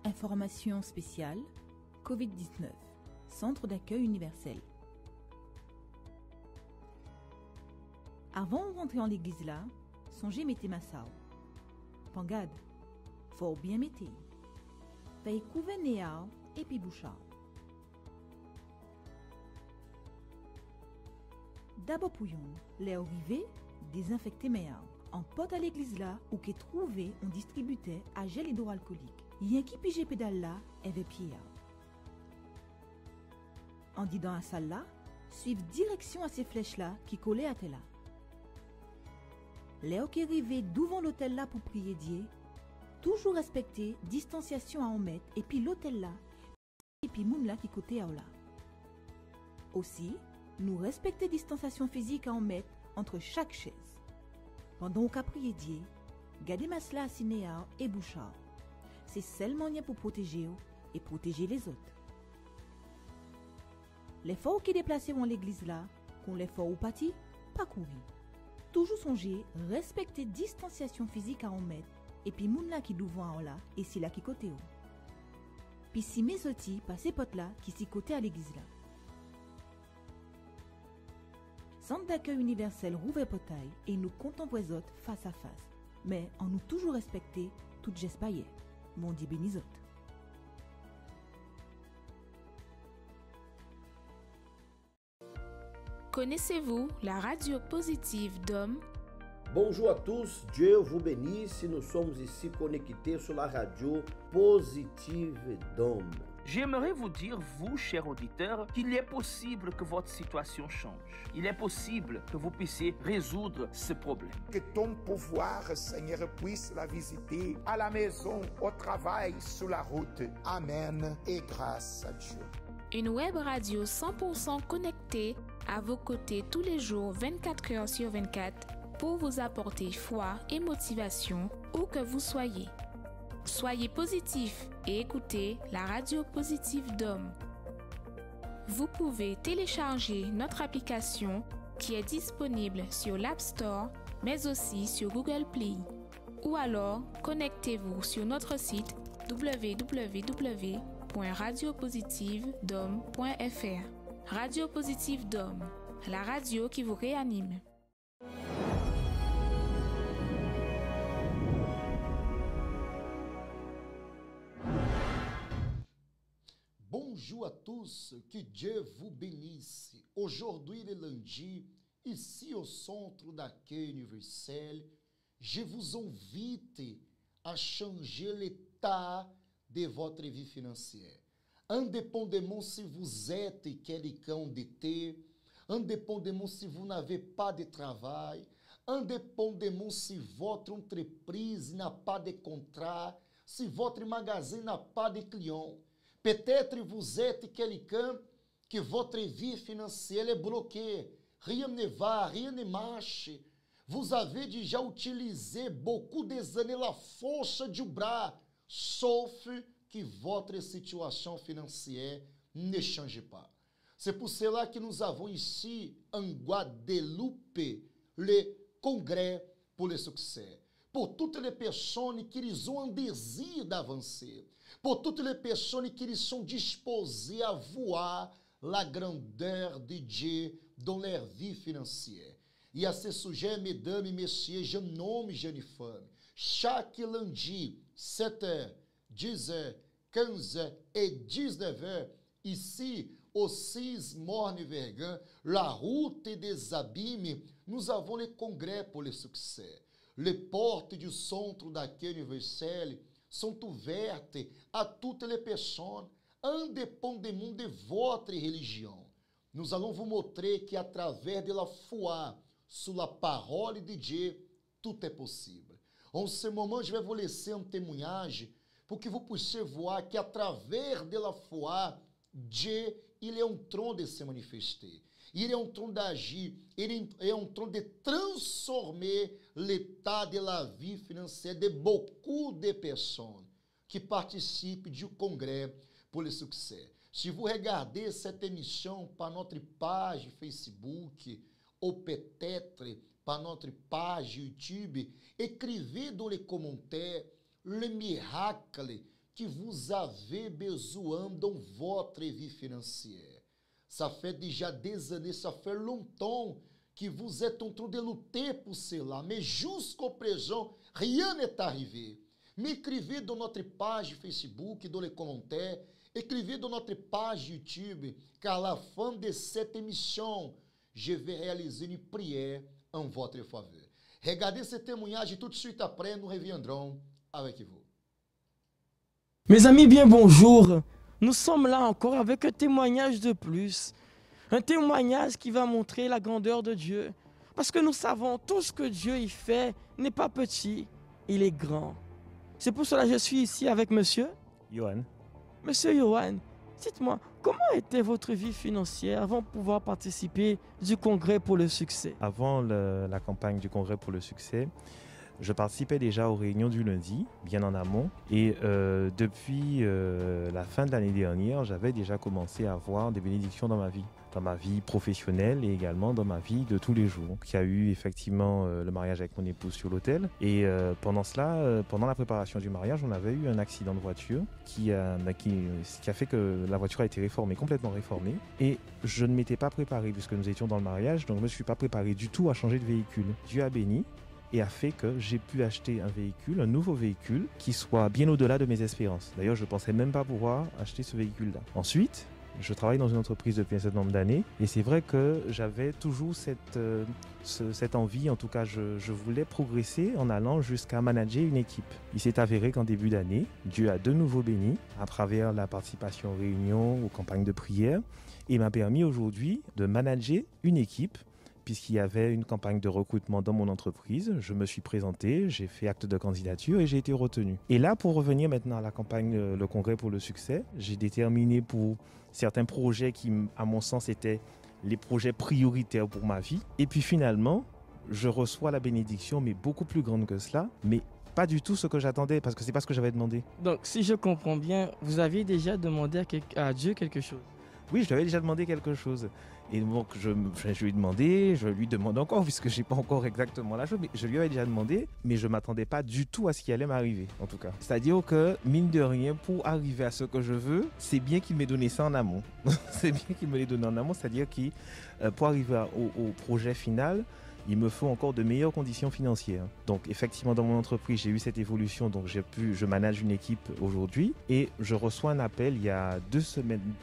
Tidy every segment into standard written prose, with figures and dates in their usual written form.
Information spéciale Covid-19, Centre d'accueil universel. Avant de rentrer en l'église là, songez mettez ma sao. Pangade, fort bien mettez. Paye couvert néao et puis bouchard. D'abord pouillon, les arrivés, désinfecter méao. En porte à l'église là, où qu'est trouvé, on distribuait à gel hydroalcoolique. Y'en qui pige pédale là, avait pied. En dit dans la salle là, suivre direction à ces flèches là qui collaient à tel là. Les qui arrivaient devant l'hôtel là pour prier Dieu, toujours respecter distanciation à 1 mètre et puis l'hôtel là, et puis moun là qui côté à là. Aussi, nous respecter distanciation physique à 1 mètre entre chaque chaise. Pendant qu'on prier Dieu, gardez masla à cinéa et bouchard. C'est seulement pour protéger eux et protéger les autres. Les forts qui déplacent dans l'église là, qu'on les forts ou pâti, pas courir. Toujours songer, respecter distanciation physique à 1 mètre et puis moun là qui devant là et si là qui côté eux. Puis si mes outils passez potes là qui s'y côté à l'église là. Centre d'accueil universel rouvre portail et nous comptons les autres face à face. Mais en nous toujours respecter toute geste paillée. Mon dit bénisot. Connaissez-vous la radio positive d'Homme? Bonjour à tous, Dieu vous bénisse. Nous sommes ici connectés sur la radio positive d'Homme. J'aimerais vous dire, vous, chers auditeurs, qu'il est possible que votre situation change. Il est possible que vous puissiez résoudre ce problème. Que ton pouvoir, Seigneur, puisse la visiter à la maison, au travail, sur la route. Amen et grâce à Dieu. Une web radio 100% connectée à vos côtés tous les jours, 24 heures sur 24, pour vous apporter foi et motivation où que vous soyez. Soyez positifs et écoutez la radio positive d'Homme. Vous pouvez télécharger notre application qui est disponible sur l'App Store, mais aussi sur Google Play. Ou alors, connectez-vous sur notre site www.radiopositivedhomme.fr. Radio Positive d'Homme, la radio qui vous réanime. Bonjour à tous, que Dieu vous bénisse. Aujourd'hui, le lundi, ici au Centre d'accueil universel, je vous invite à changer l'état de votre vie financière. Indépendamment si vous êtes quelqu'un d'été, indépendamment si vous n'avez pas de travail, indépendamment si votre entreprise n'a pas de contrat, si votre magasin n'a pas de clients. Peut-être vous êtes quelqu'un que votre vie financière est bloquée. Rien ne va, rien ne marche. Vous avez déjà utilisé beaucoup des années la force du bras, sauf que votre situation financière ne change pas. C'est pour cela que nous avons ici en Guadeloupe le congrès pour le succès. Pour toutes les personnes qui ont un désir d'avancer, pour toutes les personnes qui sont disposées à voir la grandeur de Dieu dans leur vie financière. E a ce sujet, mesdames et messieurs, jeunes hommes et jeunes femmes, chaque lundi, 7h, 10h, 15h et 19h, ici, au 6 Morne-Vergan, la route des abîmes, nous avons le congrès pour le succès. Les portes du centre d'accueil universel sont ouvertes à toutes les personnes, indépendamment de votre religion. Nous allons vous montrer que, à travers de la foi sur la parole de Dieu, tout est possible. En ce moment, je vais vous laisser un témoignage pour que vous puissiez voir que, à travers de la foi, Dieu, il est en train de se manifester. Il est en train d'agir, il est en train de transformer l'état de la vie financière de beaucoup de personnes qui participent du congrès pour le succès. Si vous regardez cette émission par notre page Facebook ou peut-être par notre page YouTube, écrivez dans les commentaires le miracle que vous avez besoin dans votre vie financière. Ça fait déjà des années, ça fait longtemps que vous êtes en train de lutter pour cela, mais jusqu'au présent, rien n'est arrivé. M'écrivez dans notre page Facebook, dans les commentaires, écrivez dans notre page YouTube, qu'à la fin de cette émission, je vais réaliser une prière en votre faveur. Regardez ce témoignage tout de suite après, nous reviendrons avec vous. Mes amis, bien bonjour. Nous sommes là encore avec un témoignage de plus. Un témoignage qui va montrer la grandeur de Dieu. Parce que nous savons, tout ce que Dieu y fait n'est pas petit, il est grand. C'est pour cela que je suis ici avec monsieur Johan. Monsieur Johan, dites-moi, comment était votre vie financière avant de pouvoir participer du Congrès pour le succès? Avant la campagne du Congrès pour le succès, je participais déjà aux réunions du lundi, bien en amont. Et depuis la fin de l'année dernière, j'avais déjà commencé à avoir des bénédictions dans ma vie professionnelle et également dans ma vie de tous les jours. Il y a eu effectivement le mariage avec mon épouse sur l'autel. Et pendant la préparation du mariage, on avait eu un accident de voiture qui a fait que la voiture a été complètement réformée. Et je ne m'étais pas préparé puisque nous étions dans le mariage, donc je ne me suis pas préparé du tout à changer de véhicule. Dieu a béni et a fait que j'ai pu acheter un nouveau véhicule qui soit bien au-delà de mes espérances. D'ailleurs, je ne pensais même pas pouvoir acheter ce véhicule-là. Ensuite, je travaille dans une entreprise depuis un certain nombre d'années et c'est vrai que j'avais toujours cette envie, en tout cas je voulais progresser en allant jusqu'à manager une équipe. Il s'est avéré qu'en début d'année, Dieu a de nouveau béni à travers la participation aux réunions, aux campagnes de prière et m'a permis aujourd'hui de manager une équipe. Puisqu'il y avait une campagne de recrutement dans mon entreprise, je me suis présenté, j'ai fait acte de candidature et j'ai été retenu. Et là, pour revenir maintenant à la campagne, le Congrès pour le succès, j'ai déterminé pour certains projets qui, à mon sens, étaient les projets prioritaires pour ma vie. Et puis finalement, je reçois la bénédiction, mais beaucoup plus grande que cela, mais pas du tout ce que j'attendais, parce que c'est pas ce que j'avais demandé. Donc, si je comprends bien, vous aviez déjà demandé à Dieu quelque chose? Oui, je lui avais déjà demandé quelque chose. Et donc, je lui ai demandé, je lui demande encore, puisque je n'ai pas encore exactement la chose, mais je lui avais déjà demandé, mais je ne m'attendais pas du tout à ce qui allait m'arriver, en tout cas. C'est-à-dire que, mine de rien, pour arriver à ce que je veux, c'est bien qu'il m'ait donné ça en amont. C'est bien qu'il me l'ait donné en amont, c'est-à-dire que pour arriver au projet final, il me faut encore de meilleures conditions financières. Donc effectivement, dans mon entreprise, j'ai eu cette évolution, donc je manage une équipe aujourd'hui et je reçois un appel il y a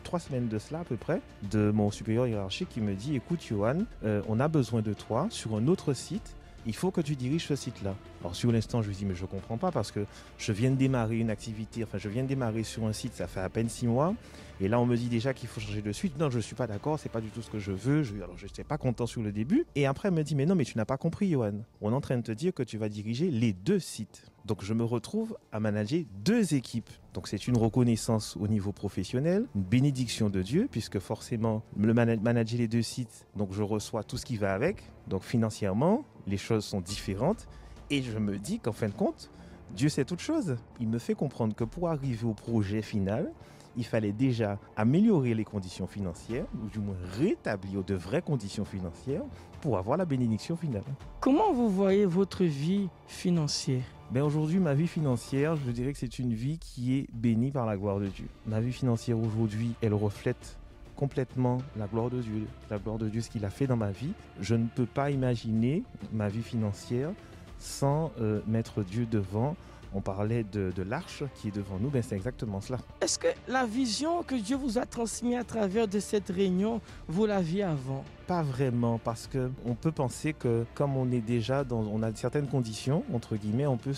3 semaines de cela à peu près, de mon supérieur hiérarchique qui me dit « Écoute Johan, on a besoin de toi sur un autre site, il faut que tu diriges ce site-là. » Alors sur l'instant, je lui dis « Mais je ne comprends pas parce que je viens de démarrer une activité, je viens de démarrer sur un site, ça fait à peine 6 mois. » Et là, on me dit déjà qu'il faut changer de suite. Non, je ne suis pas d'accord, c'est pas du tout ce que je veux. Alors, je n'étais pas content sur le début. Et après, elle me dit, mais non, mais tu n'as pas compris, Johan. On est en train de te dire que tu vas diriger les 2 sites. Donc, je me retrouve à manager 2 équipes. Donc, c'est une reconnaissance au niveau professionnel, une bénédiction de Dieu, puisque forcément, manager les 2 sites, donc je reçois tout ce qui va avec. Donc, financièrement, les choses sont différentes. Et je me dis qu'en fin de compte, Dieu sait toute chose. Il me fait comprendre que pour arriver au projet final, il fallait déjà améliorer les conditions financières, ou du moins rétablir de vraies conditions financières pour avoir la bénédiction finale. Comment vous voyez votre vie financière? Aujourd'hui, ma vie financière, je dirais que c'est une vie qui est bénie par la gloire de Dieu. Ma vie financière aujourd'hui, elle reflète complètement la gloire de Dieu, ce qu'il a fait dans ma vie. Je ne peux pas imaginer ma vie financière sans mettre Dieu devant. On parlait de l'arche qui est devant nous, c'est exactement cela. Est-ce que la vision que Dieu vous a transmise à travers de cette réunion, vous l'aviez avant? Pas vraiment, parce qu'on peut penser que comme on est déjà on a certaines conditions, entre guillemets, on peut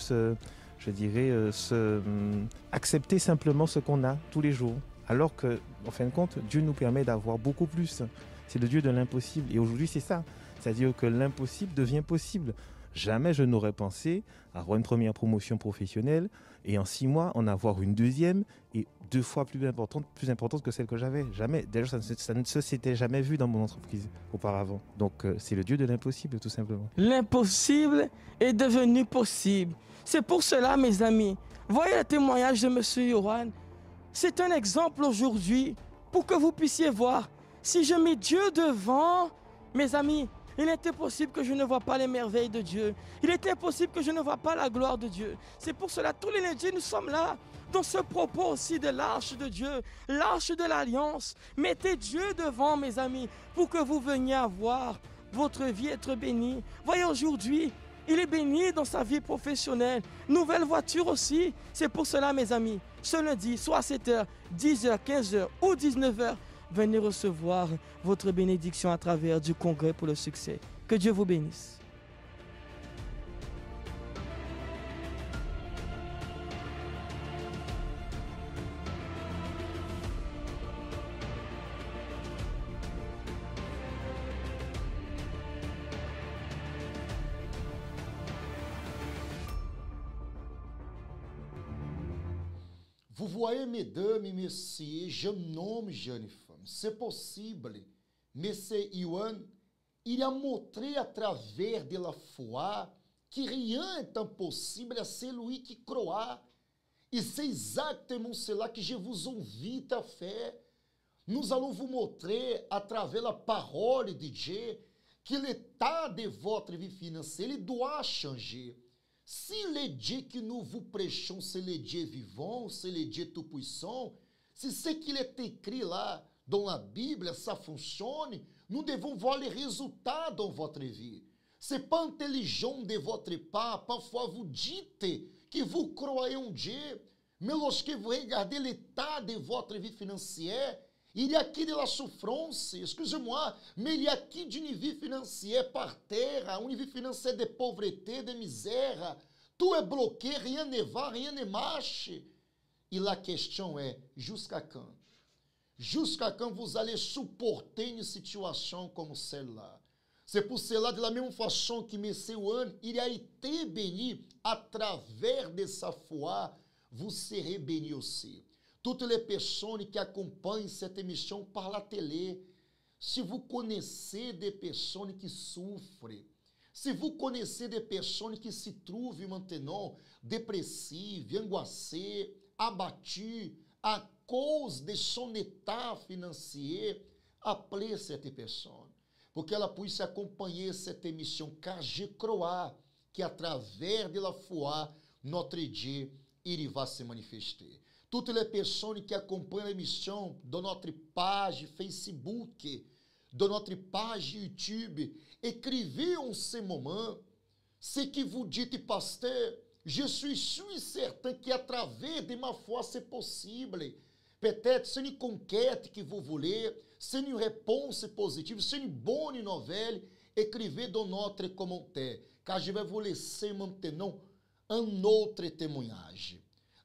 accepter simplement ce qu'on a tous les jours. Alors que, en fin de compte, Dieu nous permet d'avoir beaucoup plus. C'est le Dieu de l'impossible. Et aujourd'hui, c'est ça. C'est-à-dire que l'impossible devient possible. Jamais je n'aurais pensé avoir une première promotion professionnelle et en 6 mois en avoir une deuxième et 2 fois plus importante que celle que j'avais. Jamais. D'ailleurs, ça ne s'était jamais vu dans mon entreprise auparavant. Donc, c'est le Dieu de l'impossible, tout simplement. L'impossible est devenu possible. C'est pour cela, mes amis, voyez le témoignage de M. Johan. C'est un exemple aujourd'hui pour que vous puissiez voir. Si je mets Dieu devant, mes amis, Il est impossible que je ne vois pas les merveilles de Dieu. Il est impossible que je ne vois pas la gloire de Dieu. C'est pour cela, tous les lundis, nous sommes là. Dans ce propos aussi de l'arche de Dieu, l'arche de l'alliance. Mettez Dieu devant, mes amis, pour que vous veniez à voir votre vie être bénie. Voyez aujourd'hui, il est béni dans sa vie professionnelle. Nouvelle voiture aussi. C'est pour cela, mes amis, ce lundi, soit à 7h, 10h, 15h ou 19h, venez recevoir votre bénédiction à travers du congrès pour le succès. Que Dieu vous bénisse. Vous voyez, mesdames et messieurs, jeune homme, jeune femme, c'est possible. Monsieur Iwan, il a montré à travers de la foi que rien est impossible à celui qui croit. Et c'est exactement cela que je vous invite à faire. Nous allons vous montrer à travers la parole de Dieu que l'état de votre vie financière il doit changer. Si le Dieu que nous vous prêchons, c'est le Dieu vivant, c'est le Dieu tout-puissant, si ce qu'il est écrit là dans la Bible, ça fonctionne, nous devons voir les résultats dans votre vie. Ce n'est pas intelligent de votre part, parfois vous dites que vous croyez en Dieu, mais lorsque vous regardez l'état de votre vie financière, il y a aqui de la souffrance, excusez-moi, mais il y a aqui d'une vie financière par terre, une vie financière de pauvreté, de misère. Tout est bloqué, rien ne va, rien ne marche. E la question est, jusqu'à quand? Jusqu'à quand vous allez supporter une situation comme celle-là? C'est pour cela, de la même façon que M. Juan, il a été béni à travers de sa foi, vous serez béni aussi. Toutes les personnes qui acompanham cette émission par la télé, se vous connaissez des personnes qui souffrent, se vous connaissez des personnes qui se trouvent maintenant dépressives, angoissées, abattues à cause de son état financier, appelez cette personne, porque ela puisse acompanhar cette émission, car je crois que à travers de la foi, notre Dieu, il va se manifester. Toutes les personnes qui acompanham l'émission de notre page Facebook, de notre page YouTube, écrivez en ce moment ce que vous dites, pasteur. Je suis certain que à travers de ma foi c'est possible. Peut-être c'est une conquête que vous voulez, c'est une réponse positive, c'est une bonne nouvelle. Écrivez dans notre commentaire, car je vais vous laisser maintenant un autre témoignage.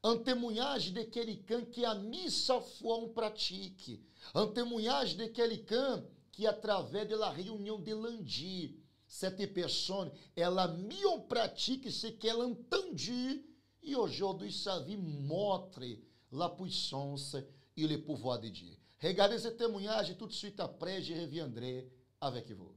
Un témoignage de quelqu'un qui a mis sa foi en pratique. Un témoignage de quelqu'un qui, através de la réunion de lundi, cette personne, ela mis en pratique ce qu'elle entendit et aujourd'hui sa vie montre la puissance et le pouvoir de Dieu. Regardez ce témoignage et tout de suite après, je reviendrai avec vous.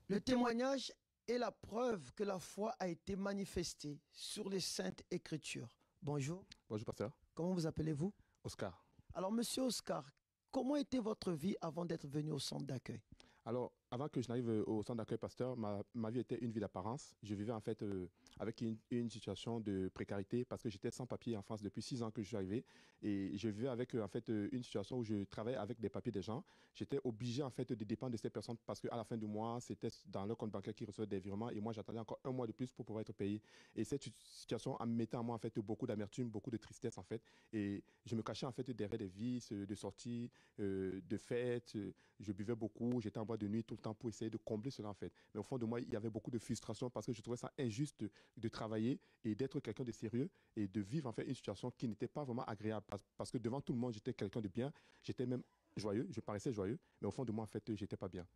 Le témoignage est la preuve que la foi a été manifestée sur les Saintes Écritures. Bonjour. Bonjour, pasteur. Comment vous appelez-vous? Oscar. Alors, monsieur Oscar, comment était votre vie avant d'être venu au centre d'accueil? Alors, avant que je n'arrive au centre d'accueil, pasteur, ma vie était une vie d'apparence. Je vivais en fait avec une situation de précarité parce que j'étais sans papier en France depuis 6 ans que je suis arrivé. Et je vivais avec en fait une situation où je travaillais avec des papiers des gens. J'étais obligé en fait de dépendre de ces personnes parce qu'à la fin du mois, c'était dans leur compte bancaire qu'ils recevaient des virements et moi j'attendais encore un mois de plus pour pouvoir être payé. Et cette situation mettait en moi en fait beaucoup d'amertume, beaucoup de tristesse en fait. Et je me cachais en fait derrière des vices, de sorties, de fêtes. Je buvais beaucoup, j'étais en boîte de nuit tout le temps pour essayer de combler cela en fait. Mais au fond de moi, il y avait beaucoup de frustration parce que je trouvais ça injuste de travailler et d'être quelqu'un de sérieux et de vivre en fait une situation qui n'était pas vraiment agréable parce que devant tout le monde, j'étais quelqu'un de bien, j'étais même joyeux, je paraissais joyeux, mais au fond de moi en fait, j'étais pas bien.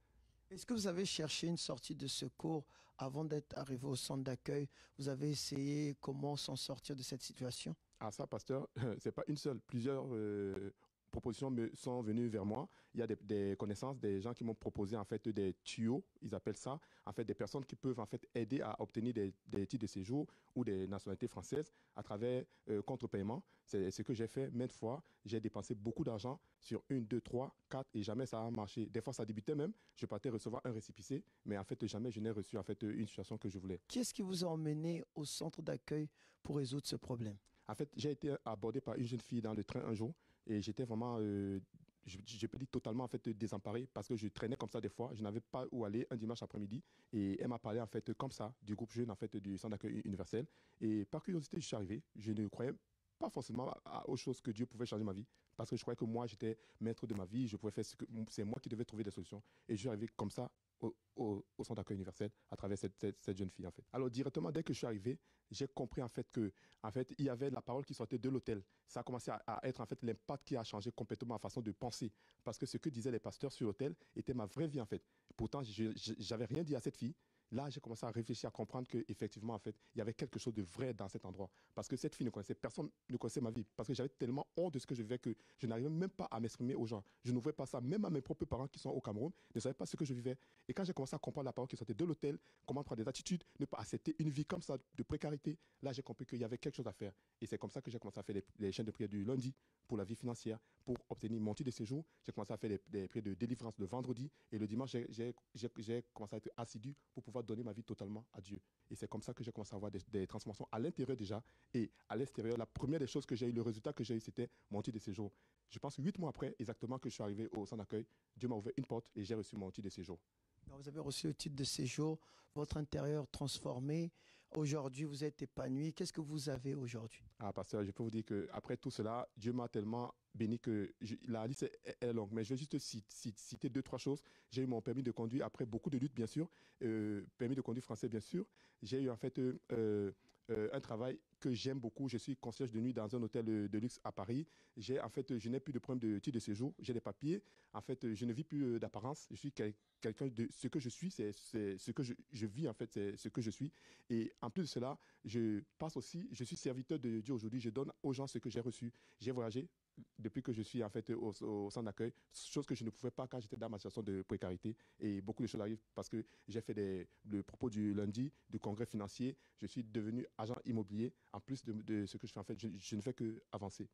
Est-ce que vous avez cherché une sortie de secours avant d'être arrivé au centre d'accueil? Vous avez essayé comment s'en sortir de cette situation? Ah ça, pasteur, c'est pas une seule, plusieurs propositions sont venues vers moi. Il y a des connaissances, des gens qui m'ont proposé en fait des tuyaux, ils appellent ça, en fait des personnes qui peuvent en fait aider à obtenir des titres de séjour ou des nationalités françaises à travers contre-paiement. C'est ce que j'ai fait maintes fois. J'ai dépensé beaucoup d'argent sur 1, 2, 3, 4 et jamais ça a marché. Des fois ça débutait même, je partais recevoir un récépissé, mais en fait jamais je n'ai reçu en fait une situation que je voulais. Qui est-ce qui vous a emmené au centre d'accueil pour résoudre ce problème? En fait, j'ai été abordé par une jeune fille dans le train un jour et j'étais vraiment, je peux dire totalement en fait désemparé parce que je traînais comme ça des fois, je n'avais pas où aller un dimanche après-midi et elle m'a parlé en fait comme ça du groupe jeune en fait du centre d'accueil universel et par curiosité je suis arrivé, je ne croyais pas forcément aux choses que Dieu pouvait changer ma vie parce que je croyais que moi j'étais maître de ma vie, je pouvais faire ce que c'est moi qui devais trouver des solutions et je suis arrivé comme ça au centre d'accueil universel à travers cette jeune fille en fait. Alors directement dès que je suis arrivé, j'ai compris en fait que en fait il y avait la parole qui sortait de l'hôtel. Ça a commencé à être en fait l'impact qui a changé complètement ma façon de penser parce que ce que disaient les pasteurs sur l'hôtel était ma vraie vie en fait. Pourtant j'avais rien dit à cette fille. Là, j'ai commencé à réfléchir, à comprendre qu'effectivement, en fait, il y avait quelque chose de vrai dans cet endroit. Parce que cette fille ne connaissait personne, ne connaissait ma vie. Parce que j'avais tellement honte de ce que je vivais que je n'arrivais même pas à m'exprimer aux gens. Je n'ouvrais pas ça, même à mes propres parents qui sont au Cameroun, ne savaient pas ce que je vivais. Et quand j'ai commencé à comprendre la parole qui sortait de l'hôtel, comment prendre des attitudes, ne pas accepter une vie comme ça, de précarité, là, j'ai compris qu'il y avait quelque chose à faire. Et c'est comme ça que j'ai commencé à faire les chaînes de prière du lundi pour la vie financière, pour obtenir mon titre de séjour. J'ai commencé à faire des prières de délivrance le vendredi. Et le dimanche, j'ai commencé à être assidu pour pouvoir donner ma vie totalement à Dieu. Et c'est comme ça que j'ai commencé à avoir des transformations à l'intérieur déjà et à l'extérieur. La première des choses que j'ai eu, le résultat que j'ai eu, c'était mon titre de séjour. Je pense 8 mois après, exactement, que je suis arrivé au centre d'accueil, Dieu m'a ouvert une porte et j'ai reçu mon titre de séjour. Alors, vous avez reçu le titre de séjour, votre intérieur transformé. Aujourd'hui, vous êtes épanoui. Qu'est-ce que vous avez aujourd'hui? Ah, pasteur, je peux vous dire qu'après tout cela, Dieu m'a tellement béni que la liste est longue. Mais je vais juste citer 2-3 choses. J'ai eu mon permis de conduire après beaucoup de luttes, bien sûr. Permis de conduire français, bien sûr. J'ai eu en fait un travail que j'aime beaucoup. Je suis concierge de nuit dans un hôtel de luxe à Paris. Je n'ai plus de problème de titre de séjour. J'ai des papiers. En fait, je ne vis plus d'apparence. Je suis quelqu'un de ce que je suis. C'est ce que je vis, en fait. C'est ce que je suis. Et en plus de cela, je suis serviteur de Dieu aujourd'hui. Je donne aux gens ce que j'ai reçu. J'ai voyagé depuis que je suis en fait au centre d'accueil, chose que je ne pouvais pas quand j'étais dans ma situation de précarité. Et beaucoup de choses arrivent parce que j'ai fait le propos du lundi du congrès financier. Je suis devenu agent immobilier. En plus de ce que je fais en fait, je ne fais que avancer.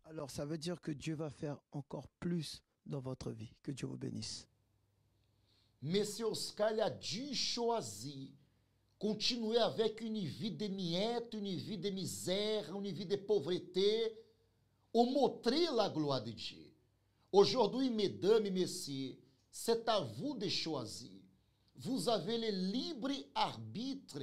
Alors ça veut dire que Dieu va faire encore plus dans votre vie. Que Dieu vous bénisse. Monsieur Oscar, il a dû choisir continuer avec une vie de miettes, une vie de misère, une vie de pauvreté, ou montrer la gloire de Dieu. Aujourd'hui, mesdames et messieurs, c'est à vous de choisir. Vous avez le libre arbitre.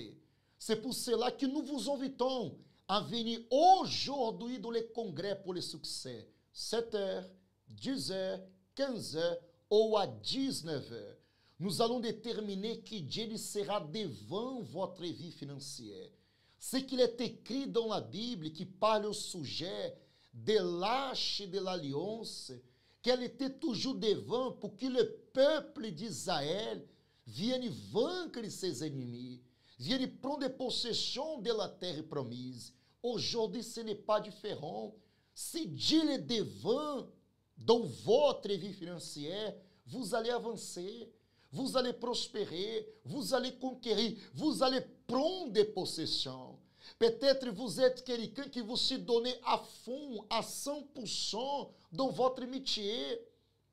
C'est pour cela que nous vous invitons à venir aujourd'hui dans le congrès pour le succès. 7h, 10h, 15h ou à 19h. Nous allons déterminer qui Dieu sera devant votre vie financière. Ce qu'il est écrit dans la Bible qui parle au sujet de l'arche de l'alliance, qu'elle était toujours devant pour que le peuple d'Israël vienne vaincre ses ennemis, vienne prendre possession de la terre promise. Aujourd'hui, ce n'est pas différent. Si Dieu est devant dans votre vie financière, vous allez avancer, vous allez prospérer, vous allez conquérir, vous allez prendre possession. Peut-être vous êtes quelqu'un qui vous se donne à fond, à 100% dans votre métier,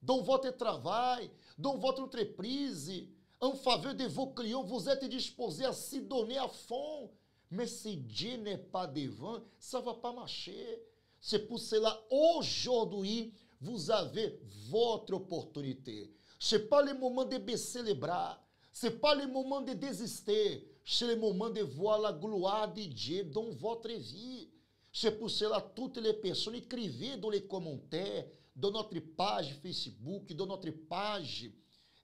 dans votre travail, dans votre entreprise, en faveur de vos clients, vous êtes disposé à se donner à fond. Mais si Dieu n'est pas devant, ça ne va pas marcher. C'est pour cela, aujourd'hui, vous avez votre opportunité. Ce n'est pas le moment de baisser les bras. Ce n'est pas le moment de désister. C'est le moment de voir la gloire de Dieu dans votre vie. C'est pour cela que toutes les personnes écrivez dans les commentaires, dans notre page Facebook, dans notre page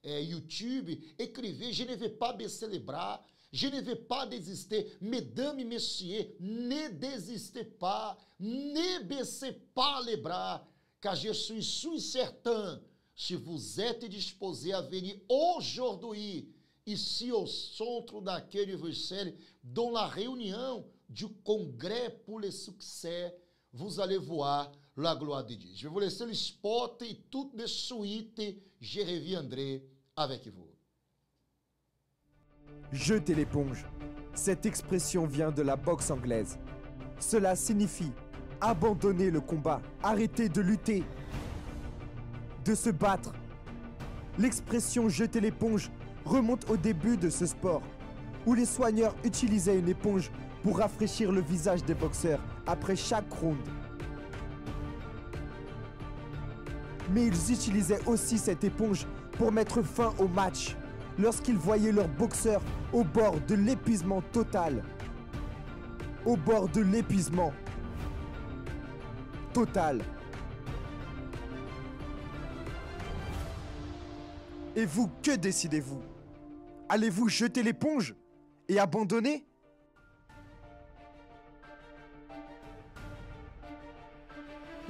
YouTube, écrivez, je ne vais pas baisser les bras, je ne vais pas désister. Mesdames et messieurs, ne désistez pas, ne baissez pas les bras, car je suis certain, si vous êtes disposé à venir aujourd'hui, ici au centre d'accueil universel, dans la réunion du congrès pour le succès, vous allez voir la gloire de Dieu. Je vais vous laisser le spot et tout de suite, je reviendrai avec vous. Jeter l'éponge. Cette expression vient de la boxe anglaise. Cela signifie abandonner le combat, arrêter de lutter, de se battre. L'expression jeter l'éponge remonte au début de ce sport, où les soigneurs utilisaient une éponge pour rafraîchir le visage des boxeurs après chaque round. Mais ils utilisaient aussi cette éponge pour mettre fin au match, lorsqu'ils voyaient leur boxeur au bord de l'épuisement total. Au bord de l'épuisement total. Et vous, que décidez-vous? Allez-vous jeter l'éponge et abandonner?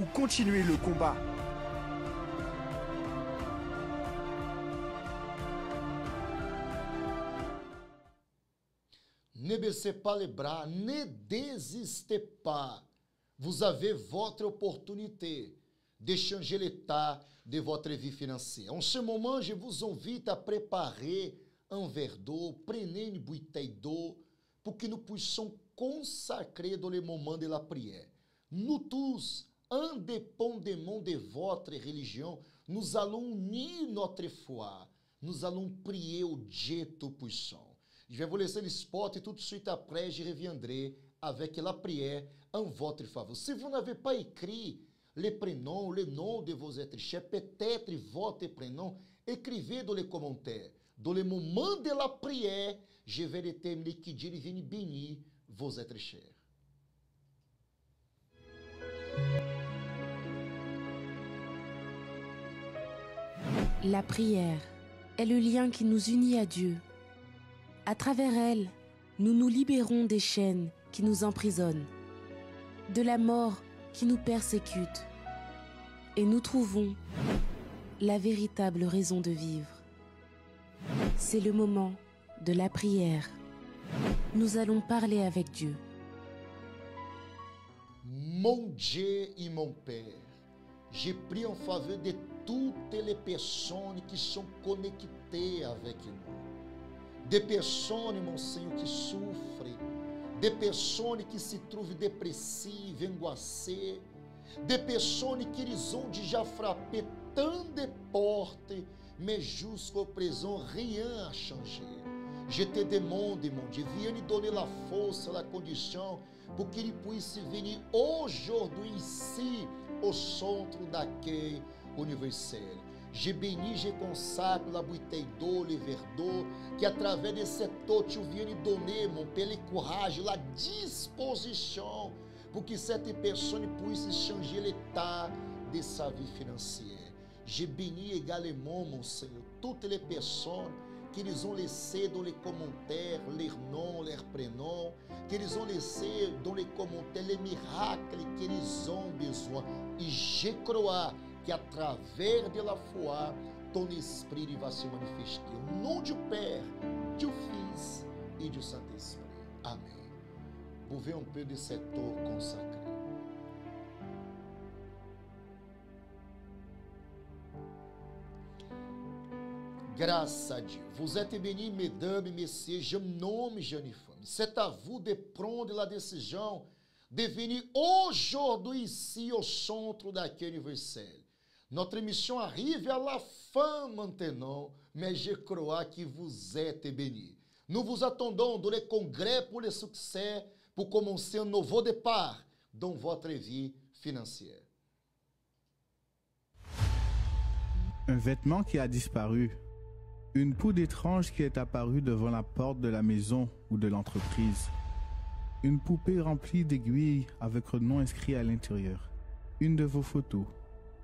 Ou continuer le combat? Ne baissez pas les bras, ne désistez pas. Vous avez votre opportunité de changer l'état de votre vie financière. En ce moment, je vous invite à préparer un verre d'eau, prenez une bouteille d'eau pour que nous puissions consacrer dans le moment de la prière. Nous tous, indépendamment de votre religion, nous allons unir notre foi. Nous allons prier au Dieu Tout-Puissant. Je vais vous laisser le spot et tout de suite après, je reviendrai avec la prière en votre faveur. Si vous n'avez pas écrit les prénoms, le nom de vos êtres chers, peut-être votre prénom, écrivez dans les commentaires. Dans le moment de la prière, je vais déterminer que Dieu vienne bénir vos êtres chers. La prière est le lien qui nous unit à Dieu. À travers elle, nous nous libérons des chaînes qui nous emprisonnent, de la mort qui nous persécute, et nous trouvons la véritable raison de vivre. C'est le moment de la prière. Nous allons parler avec Dieu. Mon Dieu et mon Père, je prie en faveur de toutes les personnes qui sont connectées avec nous. Des personnes, mon Senhor, qui souffrent, des personnes qui se trouvent dépressives, angoissées, des personnes qui ils ont déjà frappé tant de portes, mais jusqu'au présent, rien n'a changé. Je te demande, mon Dieu, viens nous donner la force, la condition pour qu'il puisse venir aujourd'hui ici, au centre d'accueil universel. Je bénis, je consacre la bouteille d'eau, le verre d'eau, que através de cette eau, tu viennes donner, mon Père, le courage, la disposition, pour que cette personne puisse changer l'état de sa vie financière. Je bénis également, mon Seigneur, toutes les personnes qu'ils ont laissé dans les commentaires leurs noms, leurs prénoms, qu'ils ont laissé dans les commentaires les miracles qu'ils ont besoin. Et je crois qu'à travers de la foi, ton esprit va se manifester. Au nom du Père, du Fils et du Saint-Esprit. Amen. Buvez un peu de cette eau consacrée. Grâce à Dieu. Vous êtes bénis, mesdames et messieurs. Je me nomme Jeune Femme. C'est à vous de prendre la décision de venir aujourd'hui ici au centre d'accueil universel. Notre mission arrive à la fin maintenant, mais je crois que vous êtes bénis. Nous vous attendons dans le congrès pour le succès, pour commencer un nouveau départ dans votre vie financière. Un vêtement qui a disparu. Une poudre étrange qui est apparue devant la porte de la maison ou de l'entreprise. Une poupée remplie d'aiguilles avec un nom inscrit à l'intérieur. Une de vos photos,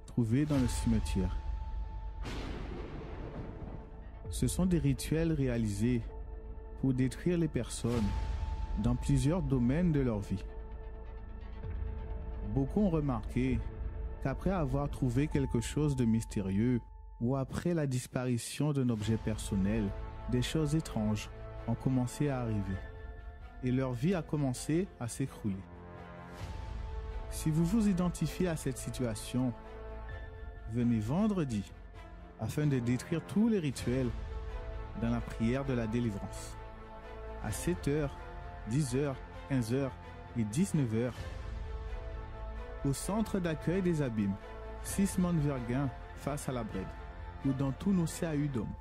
trouvée dans le cimetière. Ce sont des rituels réalisés pour détruire les personnes dans plusieurs domaines de leur vie. Beaucoup ont remarqué qu'après avoir trouvé quelque chose de mystérieux, ou après la disparition d'un objet personnel, des choses étranges ont commencé à arriver et leur vie a commencé à s'écrouler. Si vous vous identifiez à cette situation, venez vendredi afin de détruire tous les rituels dans la prière de la délivrance. À 7h, 10h, 15h et 19h, au centre d'accueil des Abîmes, 6 Verguin face à la Brède, ou dans tous nos CAU d'hommes.